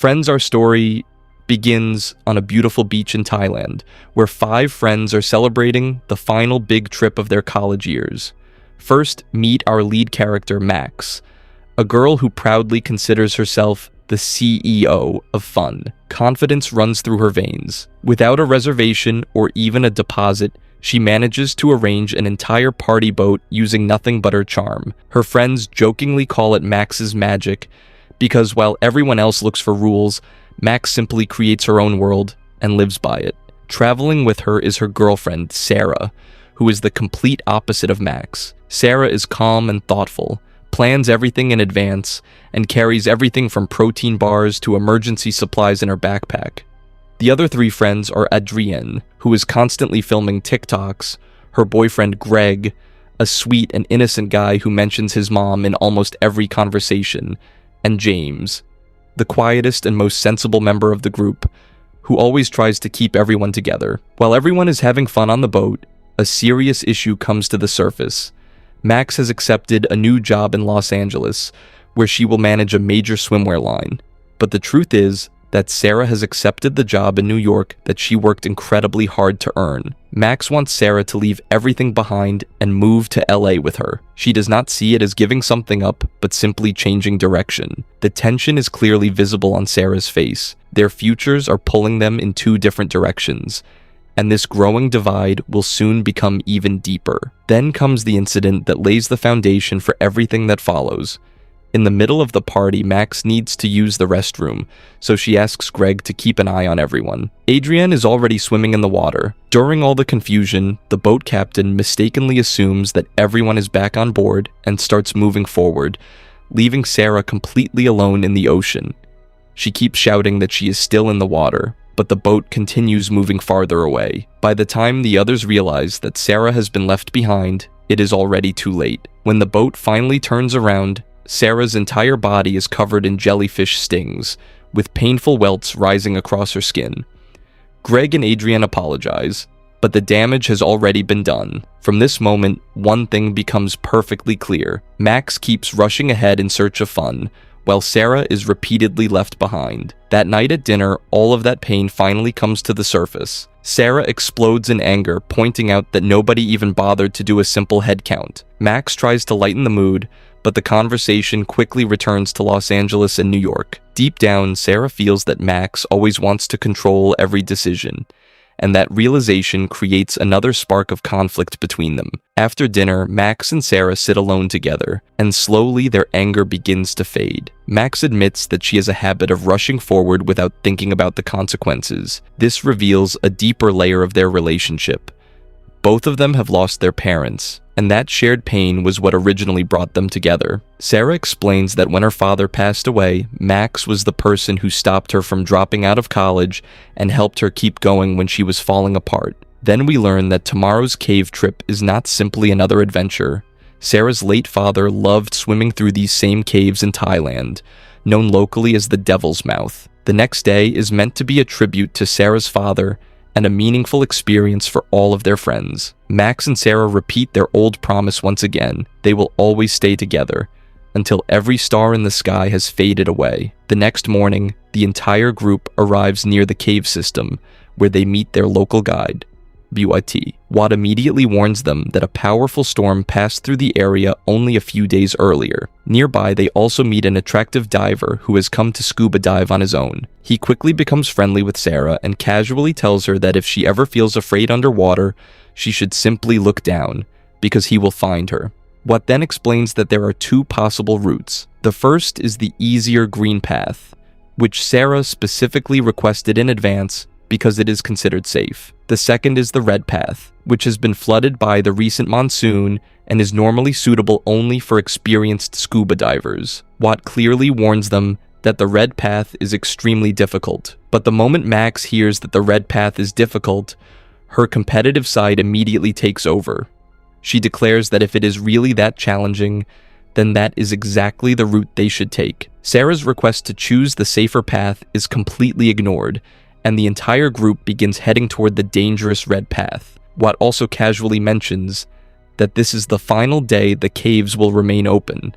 Friends, our story begins on a beautiful beach in Thailand, where 5 friends are celebrating the final big trip of their college years. First, meet our lead character, Max, a girl who proudly considers herself the CEO of fun. Confidence runs through her veins. Without a reservation or even a deposit, she manages to arrange an entire party boat using nothing but her charm. Her friends jokingly call it Max's magic, because while everyone else looks for rules, Max simply creates her own world and lives by it. Traveling with her is her girlfriend, Sara, who is the complete opposite of Max. Sara is calm and thoughtful, plans everything in advance, and carries everything from protein bars to emergency supplies in her backpack. The other 3 friends are Adrienne, who is constantly filming TikToks, her boyfriend Greg, a sweet and innocent guy who mentions his mom in almost every conversation, and James, the quietest and most sensible member of the group, who always tries to keep everyone together. While everyone is having fun on the boat, a serious issue comes to the surface. Max has accepted a new job in Los Angeles, where she will manage a major swimwear line. But the truth is that Sara has accepted the job in New York that she worked incredibly hard to earn. Max wants Sara to leave everything behind and move to LA with her. She does not see it as giving something up, but simply changing direction. The tension is clearly visible on Sara's face. Their futures are pulling them in 2 different directions, and this growing divide will soon become even deeper. Then comes the incident that lays the foundation for everything that follows. In the middle of the party, Max needs to use the restroom, so she asks Greg to keep an eye on everyone. Adrienne is already swimming in the water. During all the confusion, the boat captain mistakenly assumes that everyone is back on board and starts moving forward, leaving Sara completely alone in the ocean. She keeps shouting that she is still in the water, but the boat continues moving farther away. By the time the others realize that Sara has been left behind, it is already too late. When the boat finally turns around, Sara's entire body is covered in jellyfish stings, with painful welts rising across her skin. Greg and Adrienne apologize, but the damage has already been done. From this moment, one thing becomes perfectly clear. Max keeps rushing ahead in search of fun, while Sara is repeatedly left behind. That night at dinner, all of that pain finally comes to the surface. Sara explodes in anger, pointing out that nobody even bothered to do a simple head count. Max tries to lighten the mood, but the conversation quickly returns to Los Angeles and New York. Deep down, Sara feels that Max always wants to control every decision, and that realization creates another spark of conflict between them. After dinner, Max and Sara sit alone together, and slowly their anger begins to fade. Max admits that she has a habit of rushing forward without thinking about the consequences. This reveals a deeper layer of their relationship. Both of them have lost their parents, and that shared pain was what originally brought them together. Sara explains that when her father passed away, Max was the person who stopped her from dropping out of college and helped her keep going when she was falling apart. Then we learn that tomorrow's cave trip is not simply another adventure. Sara's late father loved swimming through these same caves in Thailand, known locally as the Devil's Mouth. The next day is meant to be a tribute to Sara's father and a meaningful experience for all of their friends. Max and Sara repeat their old promise once again. They will always stay together until every star in the sky has faded away. The next morning, the entire group arrives near the cave system, where they meet their local guide, BYT. Watt immediately warns them that a powerful storm passed through the area only a few days earlier. Nearby, they also meet an attractive diver who has come to scuba dive on his own. He quickly becomes friendly with Sara and casually tells her that if she ever feels afraid underwater, she should simply look down, because he will find her. Watt then explains that there are 2 possible routes. The first is the easier green path, which Sara specifically requested in advance because it is considered safe. The second is the red path, which has been flooded by the recent monsoon and is normally suitable only for experienced scuba divers. Watt clearly warns them that the red path is extremely difficult, but the moment Max hears that the red path is difficult, her competitive side immediately takes over. She declares that if it is really that challenging, then that is exactly the route they should take. Sara's request to choose the safer path is completely ignored, and the entire group begins heading toward the dangerous red path. Watt also casually mentions that this is the final day the caves will remain open,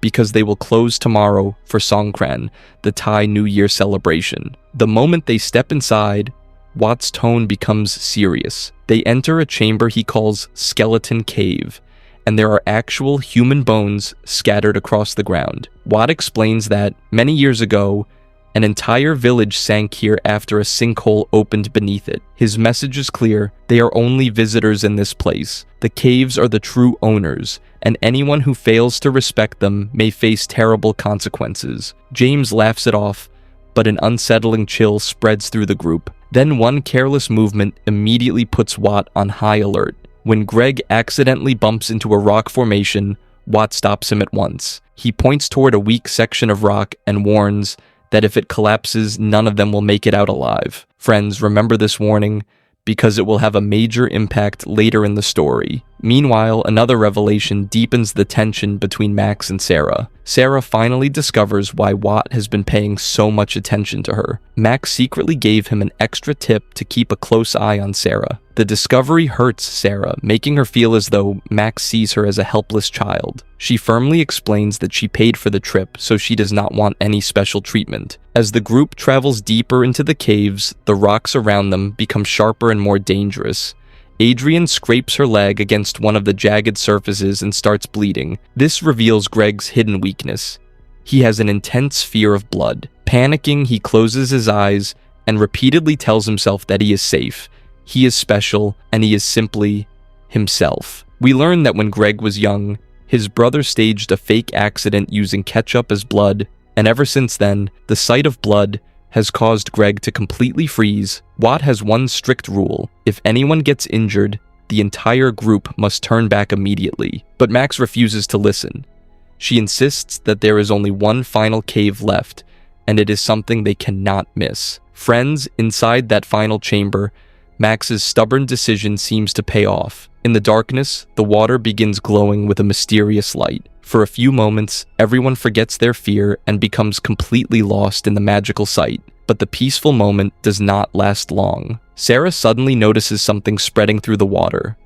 because they will close tomorrow for Songkran, the Thai New Year celebration. The moment they step inside, Watt's tone becomes serious. They enter a chamber he calls Skeleton Cave, and there are actual human bones scattered across the ground. Watt explains that, many years ago, an entire village sank here after a sinkhole opened beneath it. His message is clear: they are only visitors in this place. The caves are the true owners, and anyone who fails to respect them may face terrible consequences. James laughs it off, but an unsettling chill spreads through the group. Then one careless movement immediately puts Watt on high alert. When Greg accidentally bumps into a rock formation, Watt stops him at once. He points toward a weak section of rock and warns that if it collapses, none of them will make it out alive. Friends, remember this warning, because it will have a major impact later in the story. Meanwhile, another revelation deepens the tension between Max and Sara. Sara finally discovers why Watt has been paying so much attention to her. Max secretly gave him an extra tip to keep a close eye on Sara. The discovery hurts Sara, making her feel as though Max sees her as a helpless child. She firmly explains that she paid for the trip, so she does not want any special treatment. As the group travels deeper into the caves, the rocks around them become sharper and more dangerous. Adrian scrapes her leg against one of the jagged surfaces and starts bleeding. This reveals Greg's hidden weakness. He has an intense fear of blood. Panicking, he closes his eyes and repeatedly tells himself that he is safe. He is special, and he is simply himself. We learn that when Greg was young, his brother staged a fake accident using ketchup as blood, and ever since then, the sight of blood has caused Greg to completely freeze. Watt has one strict rule: if anyone gets injured, the entire group must turn back immediately. But Max refuses to listen. She insists that there is only one final cave left, and it is something they cannot miss. Friends, inside that final chamber, Max's stubborn decision seems to pay off. In the darkness, the water begins glowing with a mysterious light. For a few moments, everyone forgets their fear and becomes completely lost in the magical sight. But the peaceful moment does not last long. Sara suddenly notices something spreading through the water: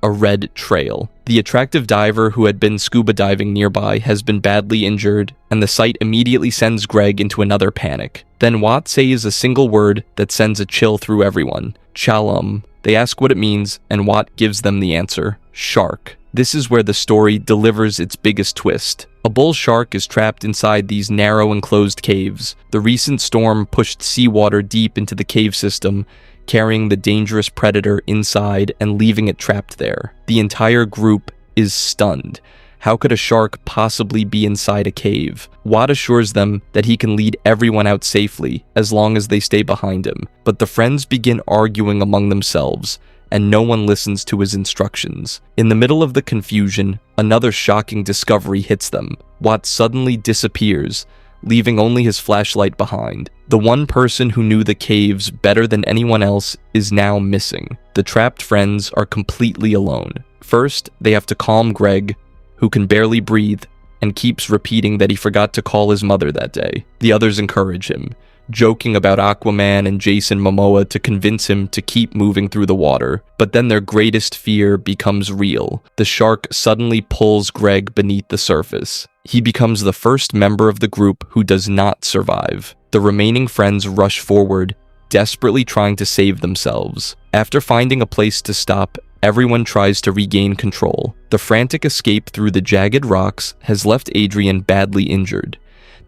a red trail. The attractive diver who had been scuba diving nearby has been badly injured, and the sight immediately sends Greg into another panic. Then Watt says a single word that sends a chill through everyone: Chalum. They ask what it means, and Watt gives them the answer: shark. This is where the story delivers its biggest twist. A bull shark is trapped inside these narrow enclosed caves. The recent storm pushed seawater deep into the cave system, carrying the dangerous predator inside and leaving it trapped there. The entire group is stunned. How could a shark possibly be inside a cave? Watt assures them that he can lead everyone out safely as long as they stay behind him. But the friends begin arguing among themselves, and no one listens to his instructions. In the middle of the confusion, another shocking discovery hits them. Watt suddenly disappears, leaving only his flashlight behind. The one person who knew the caves better than anyone else is now missing. The trapped friends are completely alone. First, they have to calm Greg, who can barely breathe and keeps repeating that he forgot to call his mother that day. The others encourage him, joking about Aquaman and Jason Momoa to convince him to keep moving through the water. But then their greatest fear becomes real. The shark suddenly pulls Greg beneath the surface. He becomes the first member of the group who does not survive. The remaining friends rush forward, desperately trying to save themselves. After finding a place to stop, everyone tries to regain control. The frantic escape through the jagged rocks has left Adrian badly injured.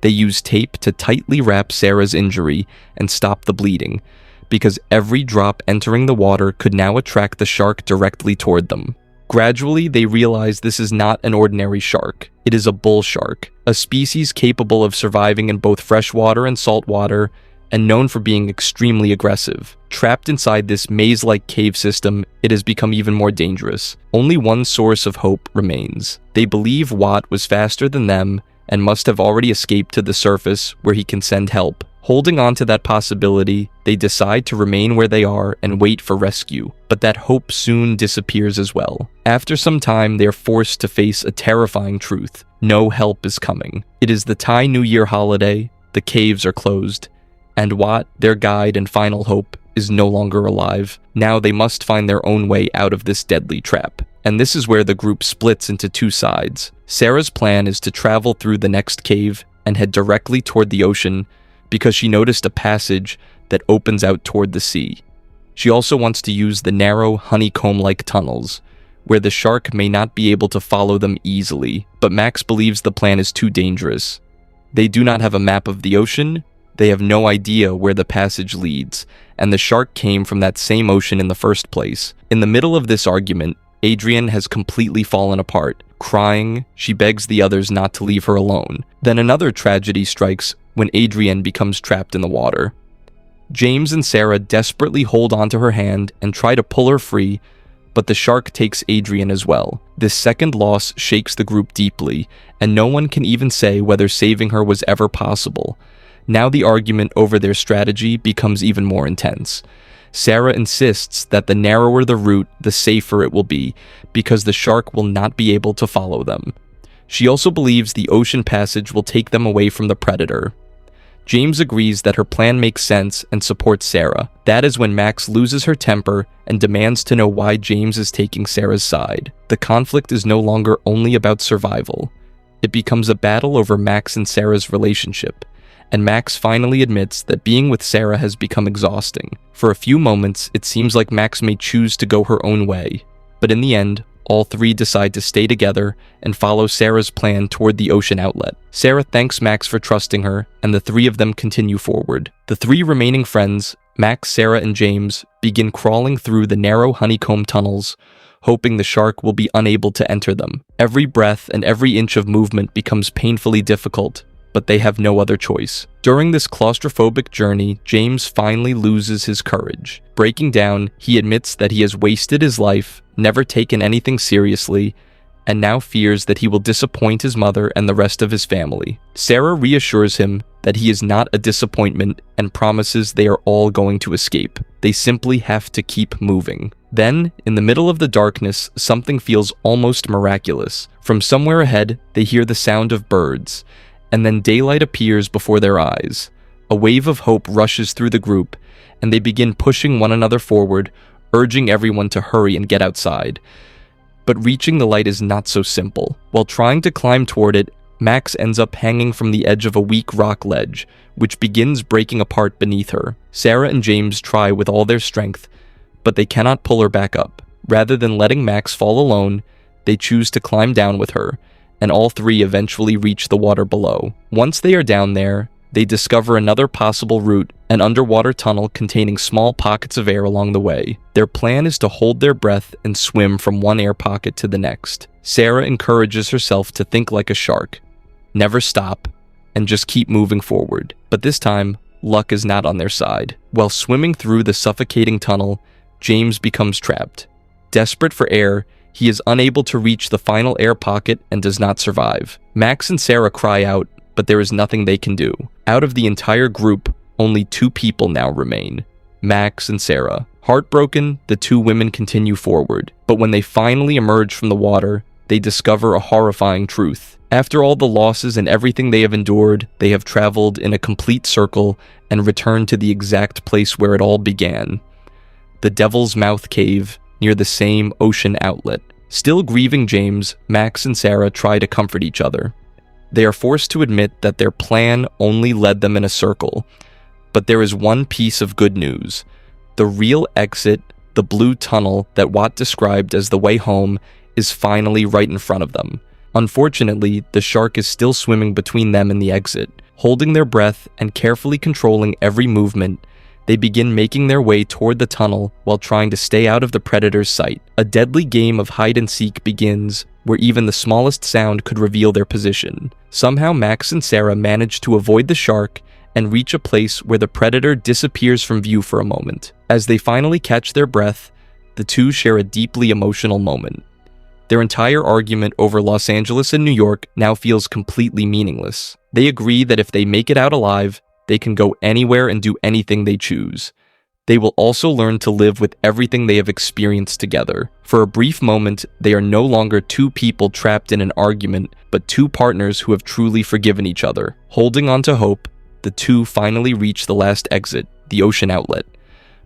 They use tape to tightly wrap Sara's injury and stop the bleeding, because every drop entering the water could now attract the shark directly toward them. Gradually, they realize this is not an ordinary shark. It is a bull shark, a species capable of surviving in both freshwater and saltwater, and known for being extremely aggressive. Trapped inside this maze-like cave system, it has become even more dangerous. Only one source of hope remains. They believe Watt was faster than them and must have already escaped to the surface where he can send help. Holding on to that possibility, they decide to remain where they are and wait for rescue. But that hope soon disappears as well. After some time, they are forced to face a terrifying truth. No help is coming. It is the Thai New Year holiday, the caves are closed, and Watt, their guide and final hope, is no longer alive. Now they must find their own way out of this deadly trap. And this is where the group splits into two sides. Sara's plan is to travel through the next cave and head directly toward the ocean because she noticed a passage that opens out toward the sea. She also wants to use the narrow, honeycomb-like tunnels, where the shark may not be able to follow them easily, but Max believes the plan is too dangerous. They do not have a map of the ocean, they have no idea where the passage leads, and the shark came from that same ocean in the first place. In the middle of this argument, Adrienne has completely fallen apart. Crying, she begs the others not to leave her alone. Then another tragedy strikes when Adrienne becomes trapped in the water. James and Sara desperately hold onto her hand and try to pull her free, but the shark takes Adrienne as well. This second loss shakes the group deeply, and no one can even say whether saving her was ever possible. Now the argument over their strategy becomes even more intense. Sara insists that the narrower the route, the safer it will be, because the shark will not be able to follow them. She also believes the ocean passage will take them away from the predator. James agrees that her plan makes sense and supports Sara. That is when Max loses her temper and demands to know why James is taking Sara's side. The conflict is no longer only about survival. It becomes a battle over Max and Sara's relationship, and Max finally admits that being with Sara has become exhausting. For a few moments, it seems like Max may choose to go her own way, but in the end, all three decide to stay together and follow Sara's plan toward the ocean outlet. Sara thanks Max for trusting her, and the three of them continue forward. The three remaining friends, Max, Sara, and James, begin crawling through the narrow honeycomb tunnels, hoping the shark will be unable to enter them. Every breath and every inch of movement becomes painfully difficult, but they have no other choice. During this claustrophobic journey, James finally loses his courage. Breaking down, he admits that he has wasted his life, never taken anything seriously, and now fears that he will disappoint his mother and the rest of his family. Sara reassures him that he is not a disappointment and promises they are all going to escape. They simply have to keep moving. Then, in the middle of the darkness, something feels almost miraculous. From somewhere ahead, they hear the sound of birds, and then daylight appears before their eyes. A wave of hope rushes through the group, and they begin pushing one another forward, urging everyone to hurry and get outside. But reaching the light is not so simple. While trying to climb toward it, Max ends up hanging from the edge of a weak rock ledge, which begins breaking apart beneath her. Sara and James try with all their strength, but they cannot pull her back up. Rather than letting Max fall alone, they choose to climb down with her, and all three eventually reach the water below. Once they are down there, they discover another possible route, an underwater tunnel containing small pockets of air along the way. Their plan is to hold their breath and swim from one air pocket to the next. Sara encourages herself to think like a shark, never stop, and just keep moving forward. But this time, luck is not on their side. While swimming through the suffocating tunnel, James becomes trapped. Desperate for air, he is unable to reach the final air pocket and does not survive. Max and Sara cry out, but there is nothing they can do. Out of the entire group, only two people now remain, Max and Sara. Heartbroken, the two women continue forward, but when they finally emerge from the water, they discover a horrifying truth. After all the losses and everything they have endured, they have traveled in a complete circle and returned to the exact place where it all began. The Devil's Mouth Cave, near the same ocean outlet. Still grieving James, Max and Sara try to comfort each other. They are forced to admit that their plan only led them in a circle. But there is one piece of good news. The real exit, the blue tunnel that Watt described as the way home, is finally right in front of them. Unfortunately, the shark is still swimming between them and the exit. Holding their breath and carefully controlling every movement, they begin making their way toward the tunnel while trying to stay out of the predator's sight. A deadly game of hide-and-seek begins, where even the smallest sound could reveal their position. Somehow Max and Sara manage to avoid the shark and reach a place where the predator disappears from view for a moment. As they finally catch their breath, the two share a deeply emotional moment. Their entire argument over Los Angeles and New York now feels completely meaningless. They agree that if they make it out alive, they can go anywhere and do anything they choose. They will also learn to live with everything they have experienced together. For a brief moment, they are no longer two people trapped in an argument, but two partners who have truly forgiven each other. Holding on to hope, the two finally reach the last exit, the ocean outlet.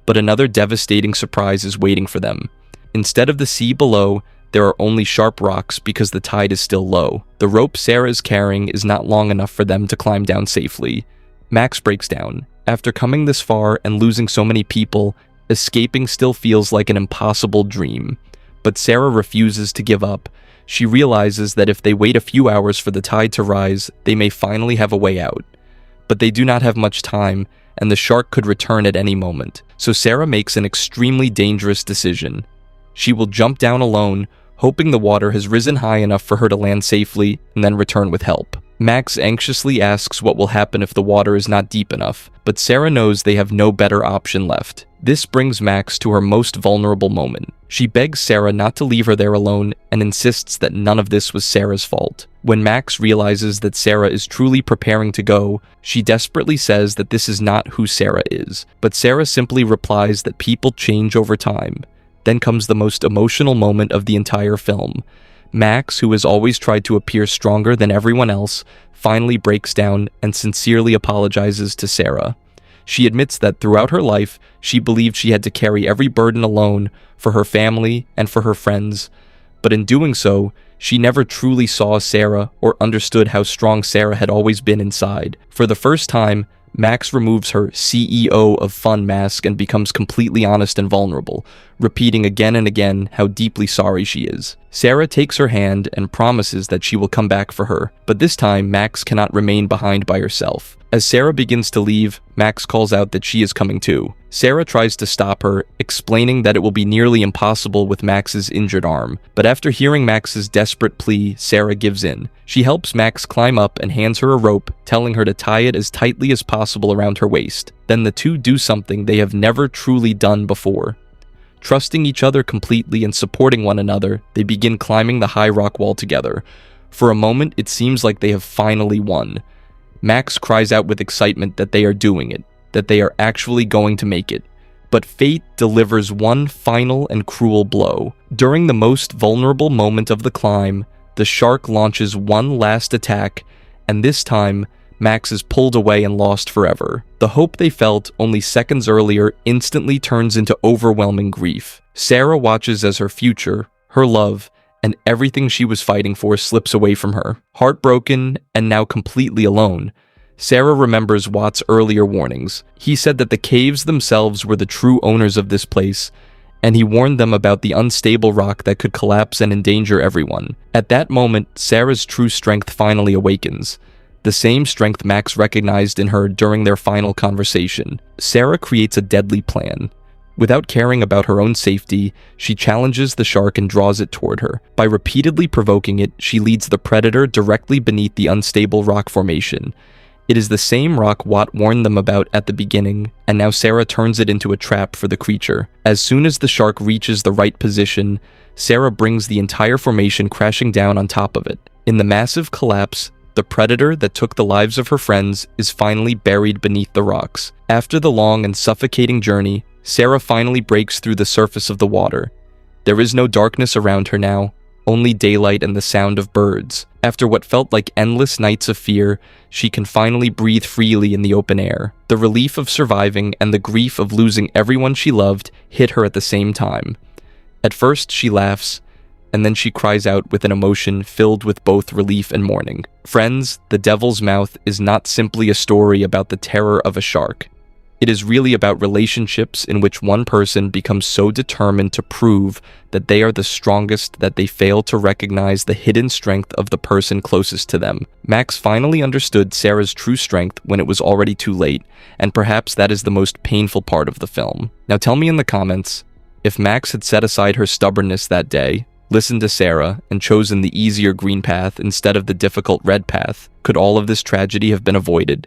but another devastating surprise is waiting for them. Instead of the sea below, there are only sharp rocks because the tide is still low. The rope Sara is carrying is not long enough for them to climb down safely. Max breaks down. After coming this far and losing so many people, escaping still feels like an impossible dream. But Sara refuses to give up. She realizes that if they wait a few hours for the tide to rise, they may finally have a way out. But they do not have much time, and the shark could return at any moment. So Sara makes an extremely dangerous decision. She will jump down alone, hoping the water has risen high enough for her to land safely and then return with help. Max anxiously asks what will happen if the water is not deep enough, but Sara knows they have no better option left. This brings Max to her most vulnerable moment. She begs Sara not to leave her there alone and insists that none of this was Sara's fault. When Max realizes that Sara is truly preparing to go, she desperately says that this is not who Sara is, but Sara simply replies that people change over time. Then comes the most emotional moment of the entire film. Max, who has always tried to appear stronger than everyone else, finally breaks down and sincerely apologizes to Sara. She admits that throughout her life, she believed she had to carry every burden alone for her family and for her friends, but in doing so, she never truly saw Sara or understood how strong Sara had always been inside. For the first time, Max removes her CEO of fun mask and becomes completely honest and vulnerable, repeating again and again how deeply sorry she is. Sara takes her hand and promises that she will come back for her, but this time Max cannot remain behind by herself. As Sara begins to leave, Max calls out that she is coming too. Sara tries to stop her, explaining that it will be nearly impossible with Max's injured arm, but after hearing Max's desperate plea, Sara gives in. She helps Max climb up and hands her a rope, telling her to tie it as tightly as possible around her waist. Then the two do something they have never truly done before. Trusting each other completely and supporting one another, they begin climbing the high rock wall together. For a moment, it seems like they have finally won. Max cries out with excitement that they are doing it, that they are actually going to make it. But fate delivers one final and cruel blow. During the most vulnerable moment of the climb, the shark launches one last attack, and this time, Max is pulled away and lost forever. The hope they felt only seconds earlier instantly turns into overwhelming grief. Sara watches as her future, her love, and everything she was fighting for slips away from her. Heartbroken and now completely alone, Sara remembers Watt's earlier warnings. He said that the caves themselves were the true owners of this place, and he warned them about the unstable rock that could collapse and endanger everyone. At that moment, Sara's true strength finally awakens. The same strength Max recognized in her during their final conversation. Sara creates a deadly plan. Without caring about her own safety, she challenges the shark and draws it toward her. By repeatedly provoking it, she leads the predator directly beneath the unstable rock formation. It is the same rock Watt warned them about at the beginning, and now Sara turns it into a trap for the creature. As soon as the shark reaches the right position, Sara brings the entire formation crashing down on top of it. In the massive collapse, the predator that took the lives of her friends is finally buried beneath the rocks. After the long and suffocating journey, Sara finally breaks through the surface of the water. There is no darkness around her now, only daylight and the sound of birds. After what felt like endless nights of fear, she can finally breathe freely in the open air. The relief of surviving and the grief of losing everyone she loved hit her at the same time. At first, she laughs, and then she cries out with an emotion filled with both relief and mourning. Friends, The Devil's Mouth is not simply a story about the terror of a shark. It is really about relationships in which one person becomes so determined to prove that they are the strongest that they fail to recognize the hidden strength of the person closest to them. Max finally understood Sara's true strength when it was already too late, and perhaps that is the most painful part of the film. Now tell me in the comments, if Max had set aside her stubbornness that day, listened to Sara, and chosen the easier green path instead of the difficult red path, could all of this tragedy have been avoided?